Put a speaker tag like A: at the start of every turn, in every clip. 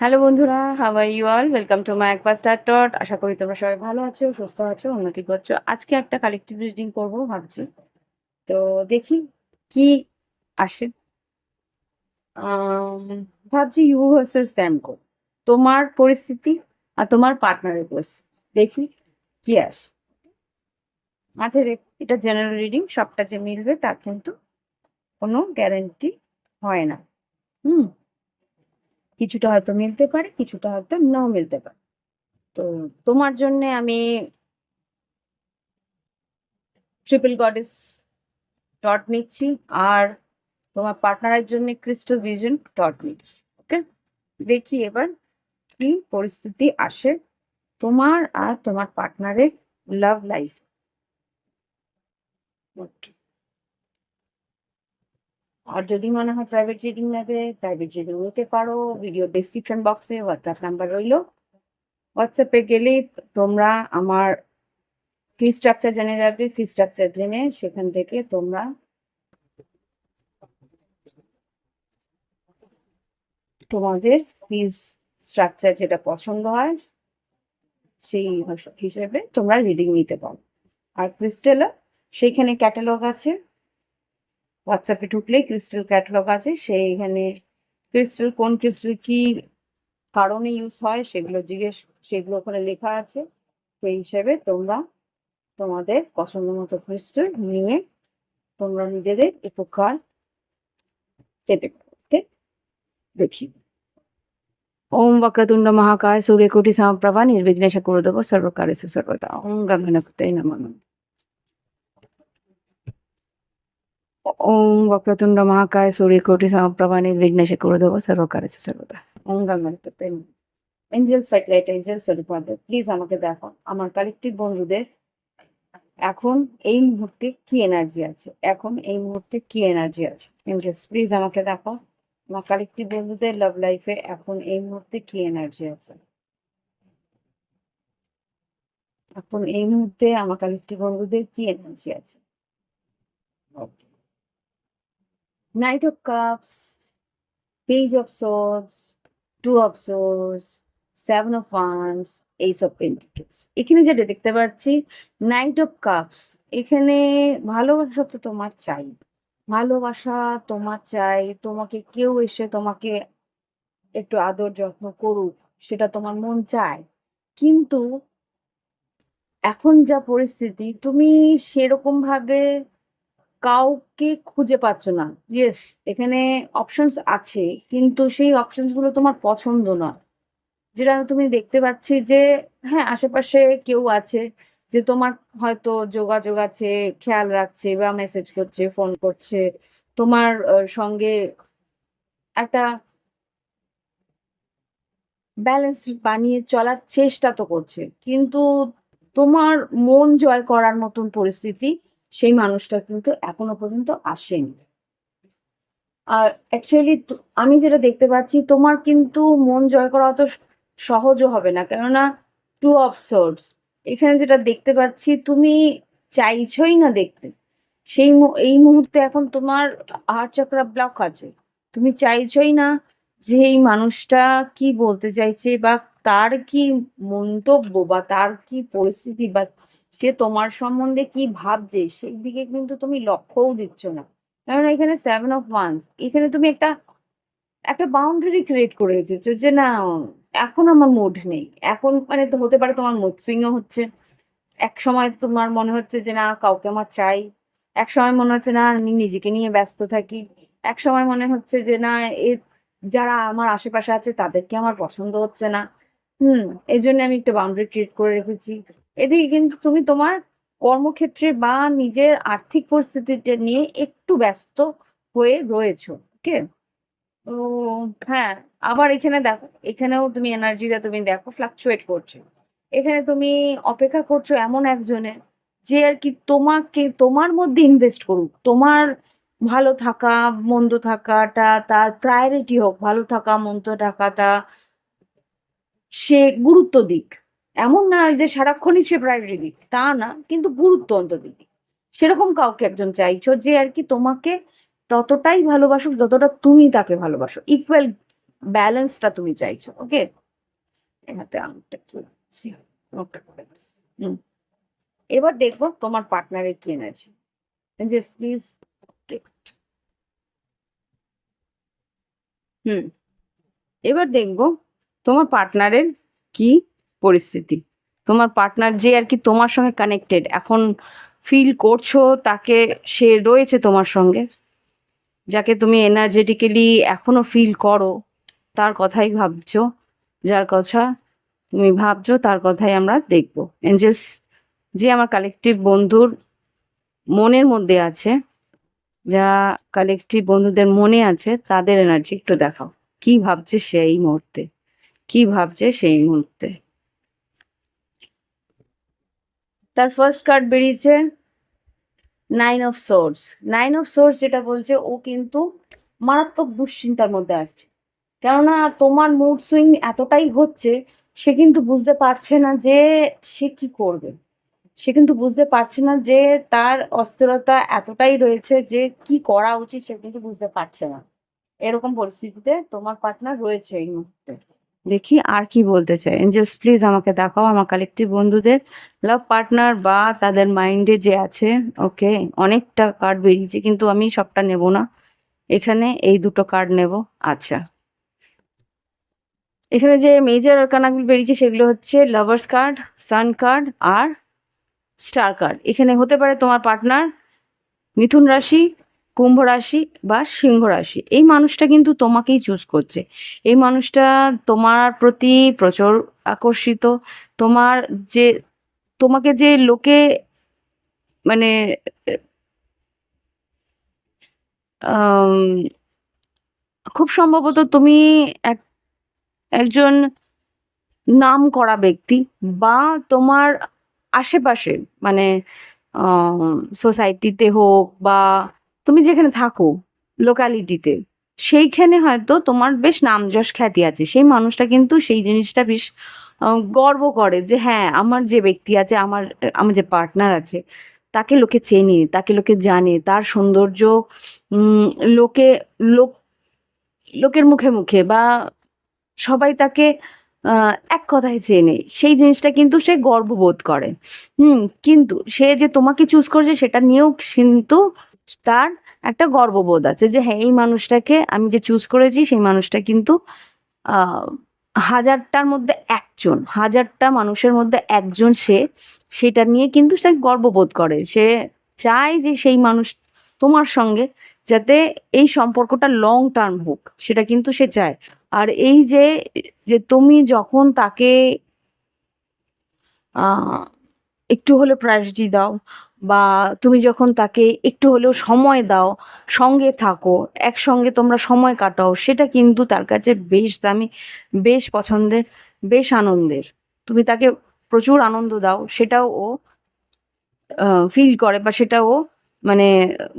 A: Hello বন্ধুরা, how are you all? Welcome to my একবার star টট। আশা করি তোমরা সবাই ভালো আছো, সুস্থ আছো, উন্নতি করছো। আজকে একটা কালেকটিভ রিডিং করবো ভাবছি। তো দেখি কি আসে। আম, ভাবছি ইউ ভার্সেস দ্যাম কো, তোমার পরিস্থিতি আর তোমার পার্টনারের পরিস্থিতি। দেখি কি আসে। আচ্ছা এটা জেনারেল রিডিং, সবটা যে মিলবে তার কিন্তু কোনো গ্যারান্টি হয় না। হুম, কিছুটা হয়তো মিলতে পারে, কিছুটা হয়তো নাও মিলতে পারে। তো তোমার জন্য আমি ট্রিপল গডেস ডট নিচ্ছি, আর তোমার পার্টনারের জন্য ক্রিস্টাল ভিশন ডট নিচ্ছি। ওকে, দেখি এবার কি পরিস্থিতি আসে তোমার আর তোমার পার্টনারের লাভ লাইফ। ওকে, আর যদি মনে হয় প্রাইভেট রিডিং নেবে, প্রাইভেট রিডিং নিতে পারো। ভিডিও ডেসক্রিপশন বক্সে হোয়াটসঅ্যাপ নাম্বার রইলো। হোয়াটসঅ্যাপে গেলে তোমরা আমার ফি স্ট্রাকচার জেনে যাবে। ফি স্ট্রাকচার জেনে সেখান থেকে তোমরা তোমাদের ফিজ স্ট্রাকচার যেটা পছন্দ হয় সেই হিসেবে তোমরা রিডিং নিতে পারো। আর ক্রিস্টেলও সেইখানে ক্যাটালগ আছে। হোয়াটসঅ্যাপে ঢুকলেই ক্রিস্টাল ক্যাটালগ আছে, সেইখানে ক্রিস্টাল কোন ক্রিস্টাল কি কারণে ইউজ হয় সেগুলো ওখানে লেখা আছে। সেই হিসেবে তোমরা তোমাদের পছন্দ মতো ক্রিস্টাল নিয়ে তোমরা নিজেদের উপকার পেতে পারো। ওকে, দেখি। ওম বক্রতুণ্ড মহাকায় সূর্যকোটি সমপ্রভা নির্বিঘ্নেশ কুরুদেব সর্বকার্যেষু সর্বদা। ওম গঙ্গণপতয়ে নমঃ। ওম বক্রতুণ্ড মহাকায় সূর্যকোটি সমপ্রভা নির্বিঘ্নেশ কুরুদেব সর্বকার্যেষু সর্বদা। ওম গঙ্গণপতয়ে নমঃ। এঞ্জেলস ফাইট এঞ্জেলস সলিপাদের প্লিজ আমাকে দেখো আমার কালেকটিভ বন্ধুদের এখন এই মুহূর্তে কি এনার্জি আছে, এখন এই মুহূর্তে কি এনার্জি আছে। এঞ্জেলস প্লিজ আমাকে দেখো আমার কালেকটিভ বন্ধুদের লাভ লাইফে এখন এই মুহূর্তে কি এনার্জি আছে। এখন এই মুহূর্তে আমার কালেকটিভ বন্ধুদের কি এনার্জি আছে। Knight of cups, page of swords, two of swords, seven of wands, ace of pentacles. এখানে যেটা দেখতে পাচ্ছি নাইট অফ কাপস, এখানে ভালোবাসা তো তোমার চাই, ভালোবাসা তোমার চাই। তোমাকে কেউ এসে তোমাকে একটু আদর যত্ন করুক, সেটা তোমার মন চায়। কিন্তু এখন যা পরিস্থিতি, তুমি সেরকম ভাবে কাউকে খুঁজে পাচ্ছ না। ইয়েস, এখানে অপশনস আছে, কিন্তু সেই অপশনস গুলো তোমার পছন্দ নয়। যেটা তুমি দেখতে পাচ্ছি যে হ্যাঁ, আশেপাশে কেউ আছে যে তোমার হয়তো যোগাযোগ আছে, খেয়াল রাখছে বা মেসেজ করছে, ফোন করছে, তোমার সঙ্গে একটা ব্যালেন্স বানিয়ে চলার চেষ্টা তো করছে। কিন্তু তোমার মন জয় করার মতন পরিস্থিতি সেই মানুষটা কিন্তু এখনো পর্যন্ত আসেনি। আর অ্যাকচুয়ালি আমি যেটা দেখতে পাচ্ছি তোমার কিন্তু মন জয় করা অত সহজও হবে না, কেননা টু অফ সোর্ডস, এখানে যেটা দেখতে পাচ্ছি তুমি চাইছই না দেখতে। এই মুহূর্তে এখন তোমার হার্ট চক্র ব্লক আছে। তুমি চাইছই না যে এই মানুষটা কি বলতে চাইছে, বা তার কি মন্তব্য, বা তার কি পরিস্থিতি, বা সে তোমার সম্বন্ধে কি ভাবছে সেই দিকে কিন্তু তুমি লক্ষ্যও দিচ্ছ না। কারণ এখানে সেভেন অফ ওয়ান্স, এখানে তুমি একটা একটা বাউন্ডারি ক্রিয়েট করে রেখেছো যে না, এখন আমার মুড নেই। এখন মানে তো হতে পারে তোমার মুড সুইংও হচ্ছে। এক সময় তোমার মনে হচ্ছে যে না, কাউকে আমার চাই। এক সময় মনে হচ্ছে না, আমি নিজেকে নিয়ে ব্যস্ত থাকি। এক সময় মনে হচ্ছে যে না, এ যারা আমার আশেপাশে আছে তাদেরকে আমার পছন্দ হচ্ছে না। হুম, এই জন্য আমি একটা বাউন্ডারি ক্রিয়েট করে রেখেছি। এদিকে কিন্তু তুমি তোমার কর্মক্ষেত্রে বা নিজের আর্থিক পরিস্থিতিটা নিয়ে একটু ব্যস্ত হয়ে রয়েছো। ওকে, তো হ্যাঁ, আবার এখানে দেখো, এখানেও তুমি এনার্জিটা তুমি দেখো ফ্লাকচুয়েট করছে। এখানে তুমি অপেক্ষা করছো এমন একজনের যে আর কি তোমাকে তোমার মধ্যে ইনভেস্ট করুক, তোমার ভালো থাকা মন্দ থাকাটা তার প্রায়োরিটি হোক, ভালো থাকা মন্দ থাকাটা সে গুরুত্ব দিক। এমন না যে সারাক্ষণই সে প্রায়োরিটি দিক, তা না, কিন্তু গুরুত্ব অন্তত দিক। সেরকম কাউকে একজন চাইছো যে আরকি তোমাকে ততটাই ভালোবাসুক যতটা তুমি তাকে ভালোবাসো। ইকুয়াল ব্যালেন্সটা তুমি চাইছো। ওকে? এই হাতে আঙুলটা তুলছি। ওকে। হুম। এবার দেখবো তোমার পার্টনারের কি energy. Just please. Okay. Hmm. এবার দেখবো তোমার পার্টনারের কি পরিস্থিতি। তোমার পার্টনার যে আরকি তোমার সঙ্গে কানেক্টেড, এখন ফিল করছো তাকে, সে রয়েছে তোমার সঙ্গে, যাকে তুমি এনার্জেটিক্যালি এখনো ফিল করো, তার কথাই ভাবছো, যার কথা তুমি ভাবছো তার কথাই আমরা দেখবো। এঞ্জেলস যে আমার কালেকটিভ বন্ধুর মনের মধ্যে আছে, যারা কালেকটিভ বন্ধুদের মনে আছে, তাদের এনার্জি একটু দেখাও। কি ভাবছে সেই মুহূর্তে? কি ভাবছে সেই মুহূর্তে? তার ফার্স্ট কার্ড বেরিয়েছে 9 অফ সোর্স। 9 অফ সোর্স যেটা বলছে, ও কিন্তু মারাত্মক দুশ্চিন্তার মধ্যে আসছে। কেননা তোমার মুড সুইং এতটাই হচ্ছে, সে কিন্তু বুঝতে পারছে না যে সে কি করবে। সে কিন্তু বুঝতে পারছে না যে তার অস্থিরতা এতটাই রয়েছে যে কি করা উচিত সে কিন্তু বুঝতে পারছে না। এরকম পরিস্থিতিতে তোমার পার্টনার রয়েছে এই মুহূর্তে। দেখি আর কি বলতে চায়। এঞ্জেলস প্লিজ আমাকে দেখাও আমার কালেকটিভ বন্ধুদের লাভ পার্টনার বা তাদের মাইন্ডে যে আছে। ওকে, অনেকটা কার্ড বেরিয়েছে কিন্তু আমি সবটা নেব না। এখানে এই দুটো কার্ড নেব। আচ্ছা, এখানে যে মেজর আরকানাগুলো বেরিয়েছে সেগুলো হচ্ছে লাভার্স কার্ড, সান কার্ড আর স্টার কার্ড। এখানে হতে পারে তোমার পার্টনার মিথুন রাশি, কুম্ভ রাশি বা সিংহ রাশি। এই মানুষটা কিন্তু তোমাকেই চুজ করছে। এই মানুষটা তোমার প্রতি প্রচুর আকর্ষিত। তোমার যে তোমাকে যে লোকে মানে আম খুব সম্ভবত তুমি এক একজন নামকরা ব্যক্তি, বা তোমার আশেপাশে মানে সোসাইটিতে হোক বা তুমি যেখানে থাকো লোকালিটিতে, সেইখানে হয়তো তোমার বেশ নাম যশ খ্যাতি আছে। সেই মানুষটা কিন্তু সেই জিনিসটা বেশ গর্ব করে যে হ্যাঁ, আমার যে ব্যক্তি আছে, আমার যে পার্টনার আছে, তাকে লোকে চেনে, তাকে লোকে জানে, তার সৌন্দর্য উম লোকে লোক লোকের মুখে মুখে বা সবাই তাকে এক কথায় চেনে। সেই জিনিসটা কিন্তু সে গর্ববোধ করে। কিন্তু সে যে তোমাকে চুজ করেছে সেটা নিয়েও কিন্তু তার একটা গর্ববোধ আছে যে হ্যাঁ, এই মানুষটাকে আমি যে চুজ করেছি সেই মানুষটা কিন্তু আ ১০০০ টার মধ্যে ১ জন, ১০০০ টা মানুষের মধ্যে ১ জন সে, সেটা নিয়ে কিন্তু সে গর্ববোধ করে। সে চায় যে সেই মানুষ তোমার সঙ্গে যাতে এই সম্পর্কটা লং টার্ম হোক, সেটা কিন্তু সে চায়। আর এই যে তুমি যখন তাকে আ একটু হলেও প্রায়োরিটি দাও, বা তুমি যখন তাকে একটু হলেও সময় দাও, সঙ্গে থাকো, একসঙ্গে তোমরা সময় কাটাও, সেটা কিন্তু তার কাছে বেশ দামি, বেশ পছন্দের, বেশ আনন্দের। তুমি তাকে প্রচুর আনন্দ দাও, সেটাও ও ফিল করে, বা সেটা ও মানে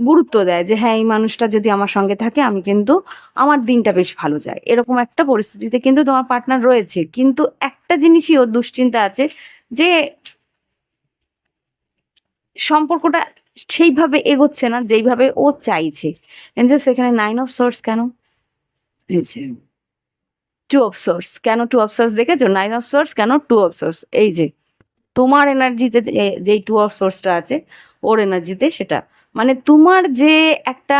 A: গুরুত্ব দেয় যে হ্যাঁ, এই মানুষটা যদি আমার সঙ্গে থাকে আমি কিন্তু আমার দিনটা বেশ ভালো যায়। এরকম একটা পরিস্থিতিতে কিন্তু তোমার পার্টনার রয়েছে। কিন্তু একটা জিনিসই ওর দুশ্চিন্তা আছে যে সম্পর্কটা সেইভাবে এগোচ্ছে না যেইভাবে ও চাইছে। এঞ্জেলস এখানে 9 অফ সোর্স কেন? এই যে 2 অফ সোর্স। কেন 2 অফ সোর্স দেখেছো? 9 অফ সোর্স কেন 2 অফ সোর্স? এই যে তোমার এনার্জিতে যেই 2 অফ সোর্সটা আছে, ওর এনার্জিতে সেটা। মানে তোমার যে একটা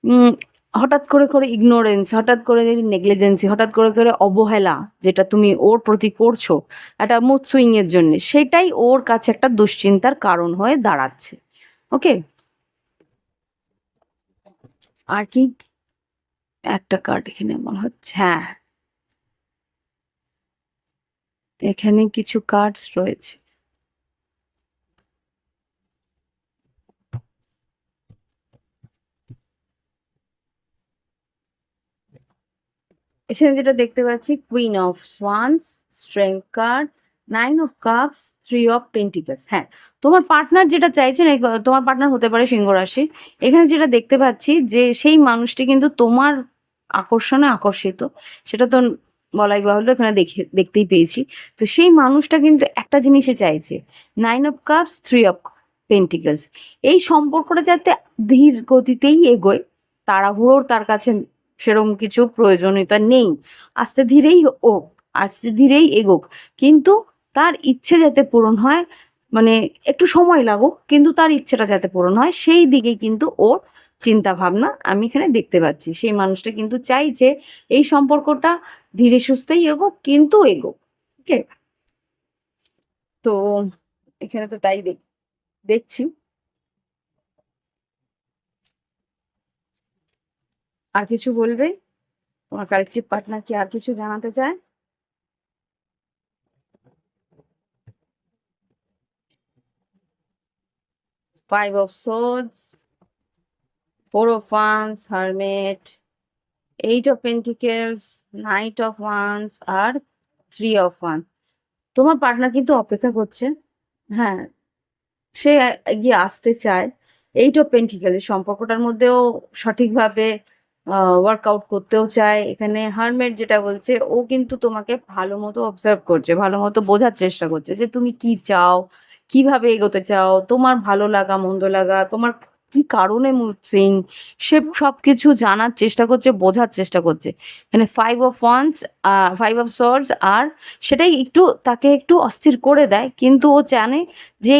A: উম হঠাৎ করে ইগনোরেন্স, হঠাৎ করে নেগলিজেন্সি, হঠাৎ করে অবহেলা যেটা তুমি ওর প্রতি করছো একটা মুড সুইং এর জন্যে, সেটাই ওর কাছে একটা দুশ্চিন্তার কারণ হয়ে দাঁড়াচ্ছে। ওকে? আর কি? একটা কার্ড এখানে মনে হচ্ছে, হ্যাঁ, এখানে কিছু কার্ডস রয়েছে। এখানে যেটা দেখতে পাচ্ছি, queen of swans, strength card, 9 of cups, 3 of pentacles. হ্যাঁ, তোমার পার্টনার যেটা চাইছেন, তোমার পার্টনার হতে পারে সিংহ রাশির। এখানে যেটা দেখতে পাচ্ছি যে সেই মানুষটি কিন্তু তোমার আকর্ষণে আকর্ষিত। সেটা তো বলাই বাহুল্য এখানে দেখতেই পেয়েছি। তো সেই মানুষটা কিন্তু একটা জিনিসে চাইছে, 9 অফ কাপস, 3 অফ পেন্টিকলস। এই সম্পর্কটা যাতে ধীর গতিতেই এগোয়, তাড়াহুড়োর তার কাছে সেরকম কিছু প্রয়োজনীয়তা নেই। আস্তে ধীরেই হোক, আস্তে ধীরেই এগোক। কিন্তু তার ইচ্ছে যাতে পূরণ হয়, মানে একটু সময় লাগুক, কিন্তু তার ইচ্ছেটা যাতে পূরণ হয়, সেই দিকে কিন্তু ওর চিন্তা ভাবনা আমি এখানে দেখতে পাচ্ছি। সেই মানুষটা কিন্তু চাইছে এই সম্পর্কটা ধীরে সুস্থেই এগোক, কিন্তু এগোক। ওকে? তো এখানে তো তাই দেখছি। আর কিছু বলবে? তোমার কালেকটিভ পার্টনার কি আর কিছু জানাতে চায়? Five of swords, four of wands, hermit, eight of pentacles, knight of wands আর থ্রি অফ ওয়ান। তোমার পার্টনার কিন্তু অপেক্ষা করছে। হ্যাঁ, সে এগিয়ে আসতে চায়। এইট অফ পেন্টিকেল সম্পর্কটার মধ্যেও সঠিকভাবে ওয়ার্কআউট করতেও চায়। এখানে হারমেট যেটা বলছে, ও কিন্তু তোমাকে ভালো মতো অবজার্ভ করছে, ভালো মতো বোঝার চেষ্টা করছে যে তুমি কি চাও, কিভাবে এগোতে চাও, তোমার ভালো লাগা মন্দ লাগা, তোমার কি কারণে মুড সুইং, সে সব কিছু জানার চেষ্টা করছে, বোঝার চেষ্টা করছে। এখানে five of wands, five of swords, আর সেটাই একটু তাকে একটু অস্থির করে দেয়। কিন্তু ও জানে যে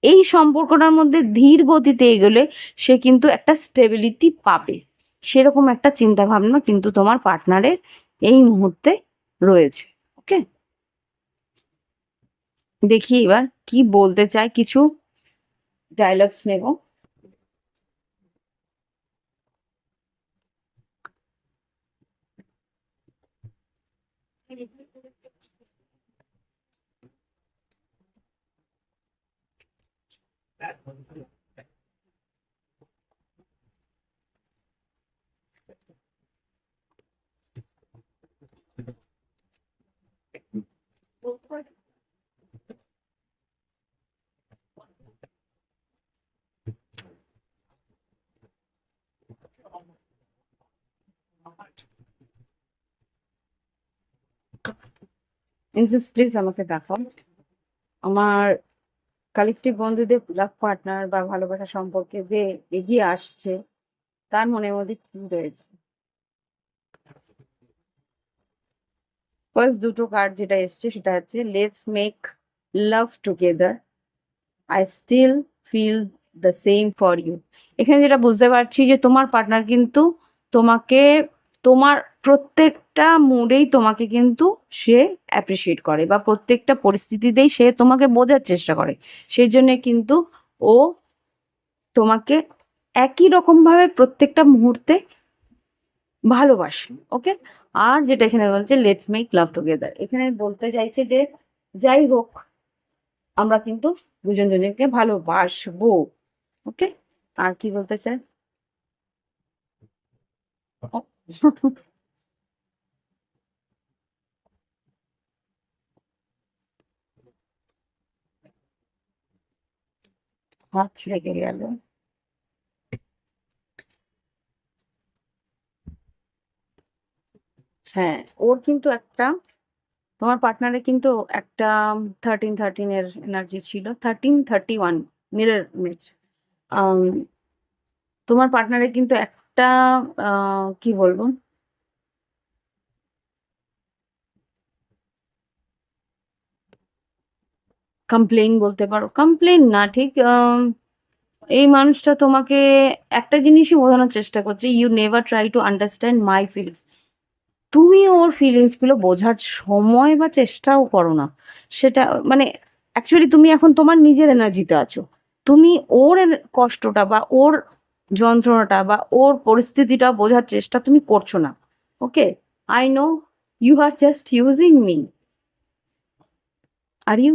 A: এই সম্পর্কটার মধ্যে ধীর গতিতে এগোলে সে কিন্তু একটা স্টেবিলিটি পাবে। সেরকম একটা চিন্তা ভাবনা কিন্তু তোমার পার্টনারের এই মুহূর্তে রয়েছে। ওকে? দেখি এবার কি বলতে চায়, কিছু ডায়লগস নেব। ইনসিস প্লিজ আমাকে দেখাও আমার কালেকটিভ বন্ধুদের লাভ পার্টনার বা ভালোবাসা সম্পর্কে যে এগিয়ে আসছে, তার মনের মধ্যে কি রয়েছে। ফার্স্ট দুটো কার্ড যেটা এসছে সেটা হচ্ছে let's make love together, I still feel the same for you. এখানে যেটা বুঝতে পারছি যে তোমার পার্টনার কিন্তু তোমাকে, তোমার প্রত্যেকটা মুডেই তোমাকে কিন্তু সে অ্যাপ্রিসিয়েট করে, বা প্রত্যেকটা পরিস্থিতিতেই সে তোমাকে বোঝার চেষ্টা করে। সেই জন্যে কিন্তু ও তোমাকে একই রকমভাবে প্রত্যেকটা মুহূর্তে ভালোবাসে। ওকে? আর যেটা এখানে বলছে লেটস মেক লাভ টুগেদার, এখানে বলতে চাইছে যে যাই হোক, আমরা কিন্তু দুজন দুজনকে ভালোবাসবো। ওকে? আর কি বলতে চায়? হাত লেগে গেল। হ্যাঁ, ওর কিন্তু একটা, তোমার পার্টনারের কিন্তু একটা 13-13 এর এনার্জি ছিল, 13-31 মিরর ইমেজ। তোমার পার্টনারের কিন্তু একটা কি বলবো, কমপ্লেইন বলতে পারো, কমপ্লেইন না ঠিক, এই মানুষটা তোমাকে একটা জিনিসই বোঝানোর চেষ্টা করছে, you never try to understand my feelings. তুমি ওর ফিলিংস গুলো বোঝার সময় বা চেষ্টাও করো না। সেটা মানে অ্যাকচুয়ালি তুমি এখন তোমার নিজের এনার্জিতে আছো। তুমি ওর কষ্টটা বা ওর যন্ত্রণাটা বা ওর পরিস্থিতিটা বোঝার চেষ্টা তুমি করছো না। Okay? I know you are just using me. Are you?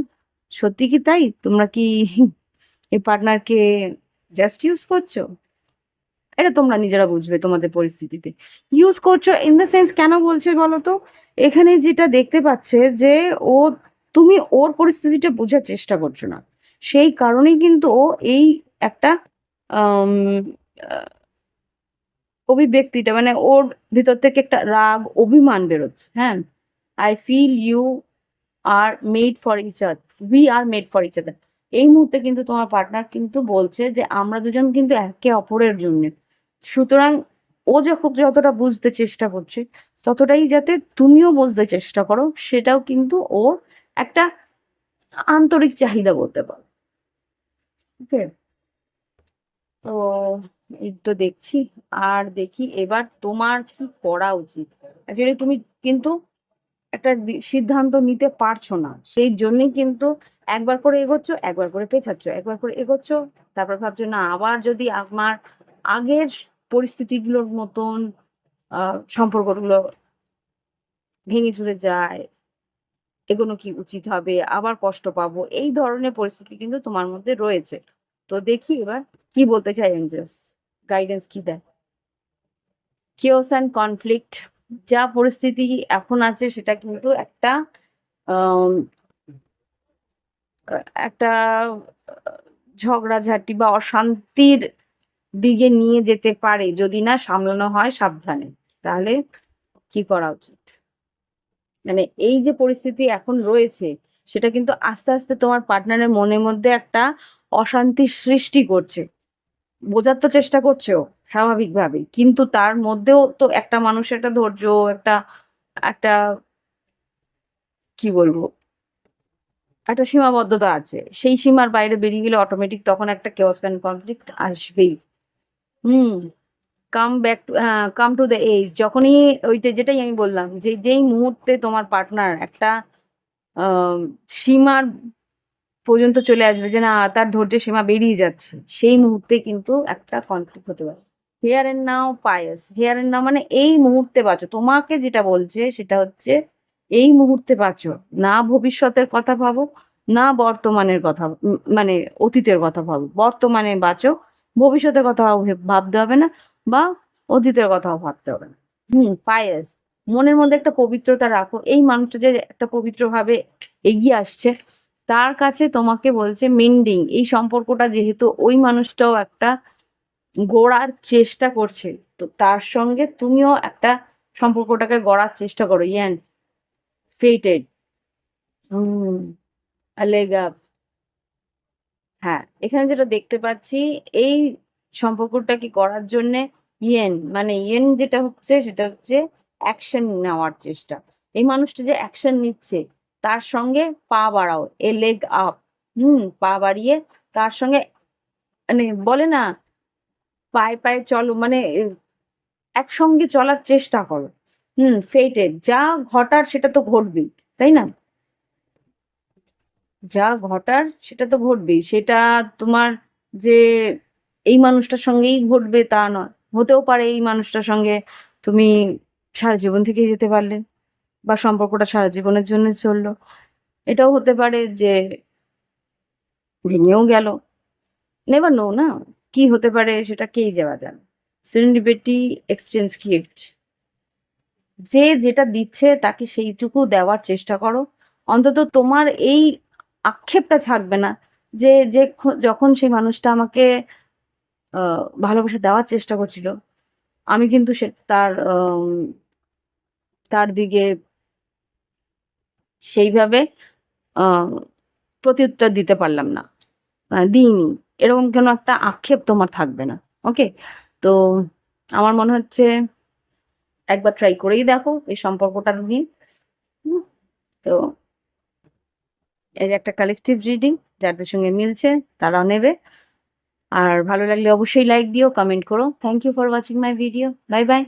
A: সত্যি কি তাই? তোমরা কি এই পার্টনারকে জাস্ট ইউজ করছো? এটা তোমরা নিজেরা বুঝবে তোমাদের পরিস্থিতিতে। ইউজ করছো ইন দ্য সেন্স, কেন বলছে বলো তো? এখানে যেটা দেখতে পাচ্ছে যে ও, তুমি ওর পরিস্থিতিটা বোঝার চেষ্টা করছো না। সেই কারণেই কিন্তু ও এই একটা আম আ অভিব্যক্তিটা মানে ওর ভিতর থেকে একটা রাগ অভিমান বেরোচ্ছে। হ্যাঁ, I feel you are made for each other, we are made for each other. এই মুহূর্তে কিন্তু তোমার পার্টনার কিন্তু বলছে যে আমরা দুজন কিন্তু একে অপরের জন্য। সুতরাং ও যতটা বুঝতে চেষ্টা করছে ততটাই যাতে তুমিও বুঝতে চেষ্টা করো, সেটাও কিন্তু ওর একটা আন্তরিক চাহিদা বলতে পারো। ওকে, তো এই তো দেখছি। আর দেখি এবার তোমার কি করা উচিত। অ্যাকচুয়ালি তুমি কিন্তু একটা সিদ্ধান্ত নিতে পারছো না, সেই জন্যই কিন্তু একবার করে এগোচ্ছ, একবার করে পেছাচ্ছ, একবার করে এগোচ্ছ, তারপর ভাবছো না আবার যদি আমার আগের পরিস্থিতিগুলোর মতন সম্পর্কগুলো ভেঙে চুরে যায়, এগোনো কি উচিত হবে, আবার কষ্ট পাবো, এই ধরনের পরিস্থিতি কিন্তু তোমার মধ্যে রয়েছে। তো দেখি এবার কি বলতে চাই এঞ্জেলস, গাইডেন্স কি দেয়। কিওস অ্যান্ড কনফ্লিক্ট, যা পরিস্থিতি এখন আছে সেটা কিন্তু আম, একটা ঝগড়াঝাটি বা অশান্তির দিকে নিয়ে যেতে পারে যদি না সামলানো হয় সাবধানে। তাহলে কি করা উচিত? মানে এই যে পরিস্থিতি এখন রয়েছে সেটা কিন্তু আস্তে আস্তে তোমার পার্টনারের মনের মধ্যে একটা অশান্তির সৃষ্টি করছে। বোঝার তো চেষ্টা করছো স্বাভাবিকভাবে, কিন্তু তার মধ্যেও তো একটা মানুষের একটা ধৈর্য, একটা একটা কি বলবো, একটা সীমাবদ্ধতা আছে। সেই সীমার বাইরে বেরিয়ে গেলে অটোমেটিক তখন একটা কেওস এন্ড কনফ্লিক্ট আসবেই। হুম, কাম টু দ্য এজ, যখনই ওইটা যেটাই আমি বললাম যে যেই মুহূর্তে তোমার পার্টনার একটা আহ, সীমার পর্যন্ত চলে আসবে যে না তার ধৈর্যের সীমা বেরিয়ে যাচ্ছে, সেই মুহূর্তে কিন্তু একটা কনফ্লিক্ট হতে পারে। Here and now pious, here and now মানে এই মুহূর্তে বাঁচো। তোমাকে যেটা বলছে সেটা হচ্ছে এই মুহূর্তে বাঁচো, না ভবিষ্যতের কথা ভাবো, না বর্তমানের কথা, মানে অতীতের কথা ভাবো। বর্তমানে বাঁচো, ভবিষ্যতের কথা ভাবতে হবে না, বা অতীতের কথাও ভাবতে হবে না। পায়াস, মনের মধ্যে একটা পবিত্রতা রাখো। এই মানুষটা যে একটা পবিত্রভাবে এগিয়ে আসছে, তার কাছে তোমাকে বলছে মেন্ডিং, এই সম্পর্কটা যেহেতু ওই মানুষটাও একটা গড়ার চেষ্টা করছে, তো তার সঙ্গে তুমিও একটা সম্পর্কটাকে গড়ার চেষ্টা করো। ইয়ান ফেটেড, হুম, লেগ আপ। হ্যাঁ, এখানে যেটা দেখতে পাচ্ছি, এই সম্পর্কটাকে করার জন্যে ইয়েন যেটা হচ্ছে সেটা হচ্ছে অ্যাকশন নেওয়ার চেষ্টা। এই মানুষটা যে অ্যাকশন নিচ্ছে তার সঙ্গে পা বাড়াও, এ লেগ আপ। পা বাড়িয়ে তার সঙ্গে, মানে বলে না পায়ে পায়ে চলো, মানে একসঙ্গে চলার চেষ্টা করো। ফেটেড, যা ঘটার সেটা তো ঘটবেই, তাই না? যা ঘটার সেটা তো ঘটবেই। সেটা তোমার যে এই মানুষটার সঙ্গেই ঘটবে তা নয়। হতেও পারে এই মানুষটার সঙ্গে তুমি সারা জীবন থেকেই যেতে পারলে, বা সম্পর্কটা সারা জীবনের জন্য চললো। এটাও হতে পারে যে ভেঙেও গেল। নেভার নো না, কি হতে পারে সেটা কেই যাওয়া জানে। সেরেন্ডিপিটি, এক্সচেঞ্জ গিফট, যে যেটা দিচ্ছে তাকে সেইটুকু দেওয়ার চেষ্টা করো। অন্তত তোমার এই আক্ষেপটা থাকবে না যে যখন সেই মানুষটা আমাকে ভালোবাসা দেওয়ার চেষ্টা করছিল, আমি কিন্তু তার দিকে সেইভাবে আহ, প্রত্যুত্তর দিতে পারলাম না, দিইনি, এরকম কোনো একটা আক্ষেপ তোমার থাকবে না। ওকে, তো আমার মনে হচ্ছে একবার ট্রাই করেই দেখো এই সম্পর্কটা নিয়ে। হুম, তো এর একটা কালেকটিভ রিডিং, যাদের সঙ্গে মিলছে তারাও নেবে। আর ভালো লাগলে অবশ্যই লাইক দিও, কমেন্ট করো। Thank you for watching my video. Bye by.